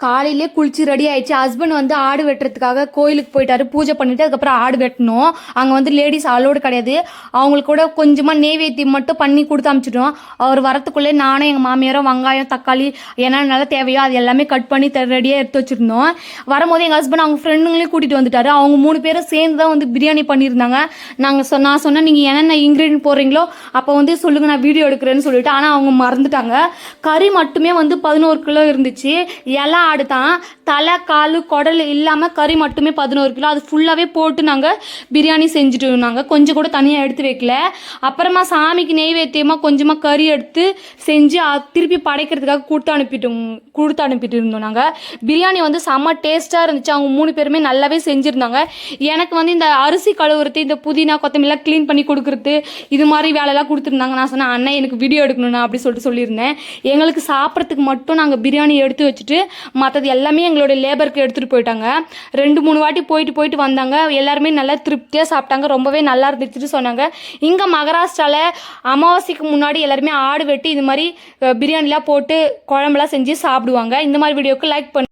காலையிலே குளிச்சு ரெடி ஆயிடுச்சு. ஹஸ்பண்ட் வந்து ஆடு வெட்டுறதுக்காக கோயிலுக்கு போயிட்டாரு. பூஜை பண்ணிட்டு அதுக்கப்புறம் ஆடு வெட்டணும். அங்கே வந்து லேடிஸ் அலோடு கிடையாது. அவங்களுக்கு கூட கொஞ்சமாக நெய்வேத்தியம் மட்டும் பண்ணி கொடுத்து அனுப்பிச்சிட்டோம். அவர் வரத்துக்குள்ளே நானும் எங்கள் மாமியாரும் வெங்காயம் தக்காளி என்னென்ன தேவையோ அது எல்லாமே கட் பண்ணி ரெடியாக எடுத்து வச்சுருந்தோம். வரும்போது எங்கள் ஹஸ்பண்ட் அவங்க ஃப்ரெண்டுங்களையும் கூட்டிகிட்டு வந்துட்டாரு. அவங்க 3 பேரும் சேர்ந்து தான் வந்து பிரியாணி பண்ணியிருந்தாங்க. நான் சொன்னேன் நீங்கள் என்னென்ன இன்க்ரீடியன்ட் போடுறீங்களோ அப்போ வந்து சொல்லுங்கள், நான் வீடியோ எடுக்கிறேன்னு சொல்லிட்டு. ஆனால் அவங்க மறந்துட்டாங்க. கறி மட்டுமே வந்து 11 கிலோ இருந்துச்சு. எல்லாம் ஆடு தான், தலை கால் குடல் இல்லாமல் கறி மட்டுமே 11 கிலோ. அது ஃபுல்லாகவே போட்டு நாங்கள் பிரியாணி செஞ்சுட்டு இருந்தாங்க. கொஞ்சம் கூட தனியாக எடுத்து வைக்கல. அப்புறமா சாமிக்கு நெய்வேத்தியமாக கொஞ்சமாக கறி எடுத்து செஞ்சு திருப்பி படைக்கிறதுக்காக கொடுத்து அனுப்பிட்டு இருந்தோம். நாங்கள் பிரியாணி வந்து செம்ம டேஸ்ட்டாக இருந்துச்சு. அவங்க 3 பேருமே நல்லாவே செஞ்சுருந்தாங்க. எனக்கு வந்து இந்த அரிசி கழுவுறது, இந்த புதினா கொத்தமல்லாம் க்ளீன் பண்ணி கொடுக்குறது, இது மாதிரி வேலையெல்லாம் கொடுத்துருந்தாங்க. நான் சொன்னேன், அண்ணன் எனக்கு வீடியோ எடுக்கணும்ண்ணா அப்படி சொல்லியிருந்தேன். எங்களுக்கு சாப்பிட்றதுக்கு மட்டும் நாங்கள் பிரியாணி எடுத்து வச்சுட்டு மற்றது எல்லாமே எங்களோட லேபருக்கு எடுத்துகிட்டு போயிட்டாங்க. 2-3 வாட்டி போயிட்டு வந்தாங்க. எல்லாருமே நல்லா திருப்தியாக சாப்பிட்டாங்க. ரொம்பவே நல்லா இருந்துச்சுன்னு சொன்னாங்க. இங்கே மகாராஷ்டிராவில் அமாவாசைக்கு முன்னாடி எல்லாருமே ஆடு வெட்டி இது மாதிரி பிரியாணிலாம் போட்டு குழம்புலாம் செஞ்சு சாப்பிடுவாங்க. இந்த மாதிரி வீடியோக்கு லைக் பண்ணி